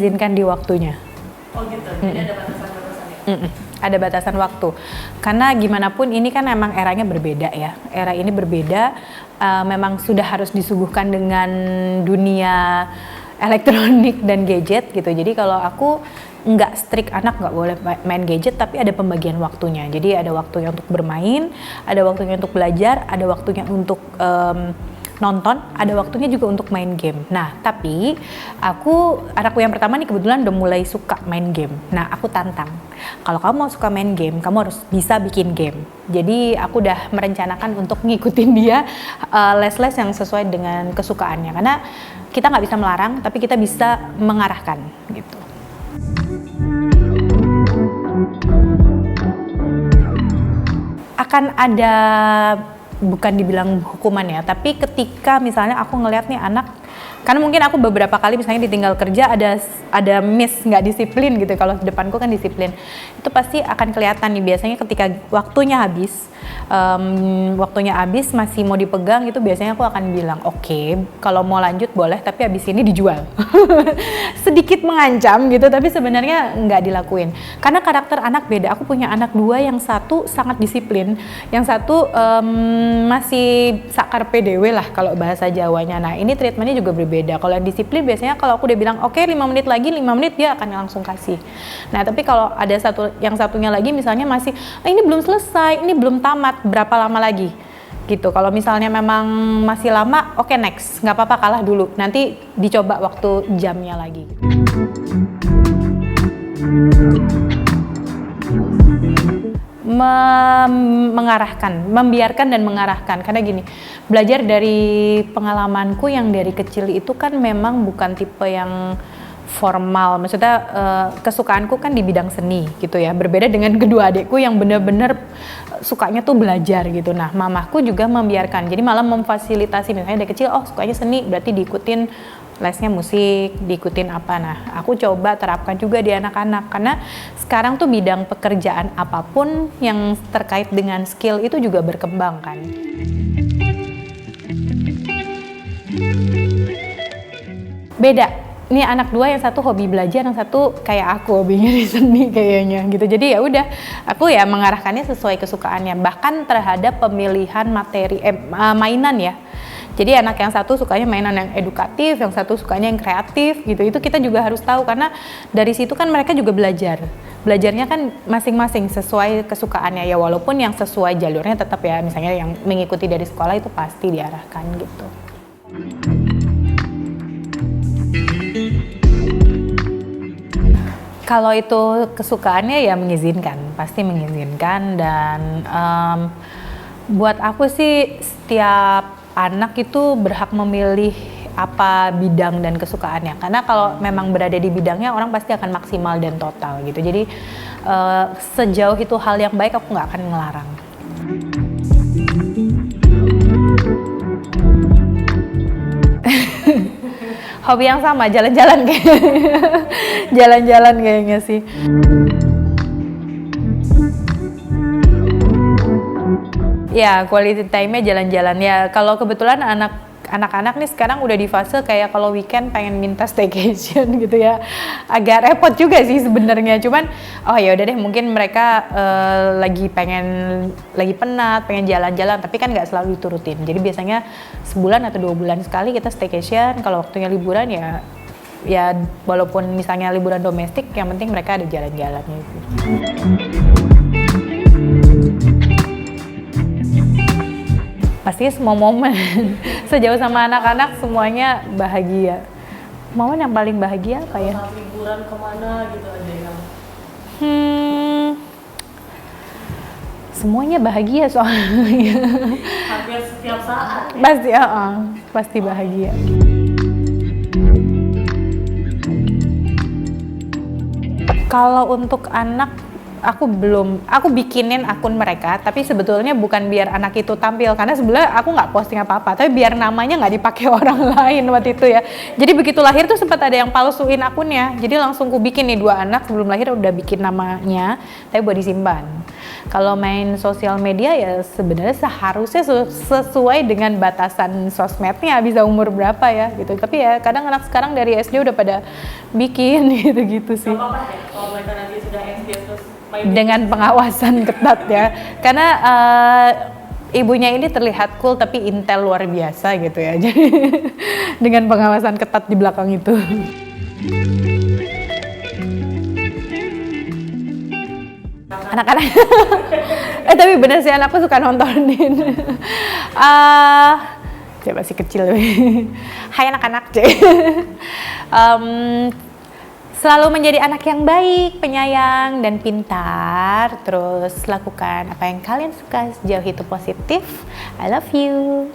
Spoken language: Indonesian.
mengizinkan di waktunya. Oh gitu, jadi ada batasan-batasan ya? Ada batasan waktu. Karena gimana pun ini kan memang eranya berbeda ya. Era ini berbeda, memang sudah harus disuguhkan dengan dunia elektronik dan gadget gitu. Jadi kalau aku nggak strict anak nggak boleh main gadget, tapi ada pembagian waktunya. Jadi ada waktunya untuk bermain, ada waktunya untuk belajar, ada waktunya untuk nonton, ada waktunya juga untuk main game. Nah, tapi anakku yang pertama nih kebetulan udah mulai suka main game. Nah, aku tantang. Kalau kamu mau suka main game, kamu harus bisa bikin game. Jadi aku udah merencanakan untuk ngikutin dia les-les yang sesuai dengan kesukaannya. Karena kita nggak bisa melarang, tapi kita bisa mengarahkan gitu. Akan ada, bukan dibilang hukuman ya, tapi ketika misalnya aku ngeliat nih anak, karena mungkin aku beberapa kali misalnya ditinggal kerja ada miss nggak disiplin gitu, kalau depanku kan disiplin, itu pasti akan kelihatan nih biasanya ketika waktunya habis masih mau dipegang, itu biasanya aku akan bilang oke, kalau mau lanjut boleh, tapi habis ini dijual. Sedikit mengancam gitu, tapi sebenarnya nggak dilakuin karena karakter anak beda. Aku punya anak dua, yang satu sangat disiplin, yang satu masih sakar PDW lah kalau bahasa Jawanya. Nah, ini treatmentnya juga berbeda. Kalau yang disiplin biasanya kalau aku udah bilang oke 5 menit lagi, 5 menit dia akan langsung kasih. Nah, tapi kalau ada yang satunya lagi misalnya masih ini belum selesai, ini belum tamat, berapa lama lagi gitu. Kalau misalnya memang masih lama, oke next, nggak apa-apa, kalah dulu, nanti dicoba waktu jamnya lagi. Mengarahkan, membiarkan dan mengarahkan. Karena gini, belajar dari pengalamanku yang dari kecil itu kan memang bukan tipe yang formal, maksudnya kesukaanku kan di bidang seni gitu ya, berbeda dengan kedua adikku yang benar-benar sukanya tuh belajar gitu. Nah, mamaku juga membiarkan, jadi malah memfasilitasi, misalnya dari kecil sukanya seni, berarti diikutin lesnya musik, diikutin apa. Nah, aku coba terapkan juga di anak-anak, karena sekarang tuh bidang pekerjaan apapun yang terkait dengan skill itu juga berkembang kan. Beda. Ini anak dua, yang satu hobi belajar, yang satu kayak aku hobinya di seni kayaknya gitu. Jadi ya udah, aku ya mengarahkannya sesuai kesukaannya, bahkan terhadap pemilihan materi mainan ya. Jadi anak yang satu sukanya mainan yang edukatif, yang satu sukanya yang kreatif gitu. Itu kita juga harus tahu, karena dari situ kan mereka juga belajar. Belajarnya kan masing-masing sesuai kesukaannya ya, walaupun yang sesuai jalurnya tetap ya, misalnya yang mengikuti dari sekolah itu pasti diarahkan gitu. Kalau itu kesukaannya ya mengizinkan, pasti mengizinkan. Dan buat aku sih setiap anak itu berhak memilih apa bidang dan kesukaannya. Karena kalau memang berada di bidangnya, orang pasti akan maksimal dan total gitu. Jadi sejauh itu hal yang baik, aku nggak akan ngelarang. Hobi yang sama, jalan-jalan kayaknya. Jalan-jalan kayaknya sih. Ya, quality time-nya jalan-jalan ya. Kalau kebetulan anak-anak nih sekarang udah di fase kayak kalau weekend pengen minta staycation gitu ya. Agak repot juga sih sebenarnya. Cuman ya udah deh, mungkin mereka lagi penat, pengen jalan-jalan, tapi kan nggak selalu diturutin. Jadi biasanya sebulan atau 2 bulan sekali kita staycation. Kalau waktunya liburan ya walaupun misalnya liburan domestik, yang penting mereka ada jalan-jalannya sih. Pastinya semua momen, sejauh sama anak-anak semuanya bahagia. Momen yang paling bahagia apa ya? Kalau liburan kemana gitu aja yang? Semuanya bahagia soalnya. Hampir setiap saat. Pasti bahagia. Kalau untuk anak aku bikinin akun mereka, tapi sebetulnya bukan biar anak itu tampil, karena sebenarnya aku nggak posting apa-apa, tapi biar namanya nggak dipakai orang lain waktu itu ya. Jadi begitu lahir tuh sempat ada yang palsuin akunnya, jadi langsung ku bikin nih 2 anak sebelum lahir udah bikin namanya, tapi buat disimpan. Kalau main sosial media ya sebenarnya seharusnya sesuai dengan batasan sosmednya, bisa umur berapa ya gitu. Tapi ya kadang anak sekarang dari SD udah pada bikin gitu-gitu sih. Gak apa-apa ya kalau mereka nanti sudah SD terus main Dengan pengawasan ketat ya, karena ibunya ini terlihat cool tapi intel luar biasa gitu ya. Jadi dengan pengawasan ketat di belakang itu. Anak-anak, tapi bener sih anakku suka nontonin. Dia masih kecil. Hai anak-anak, selalu menjadi anak yang baik, penyayang, dan pintar. Terus lakukan apa yang kalian suka sejauh itu positif. I love you.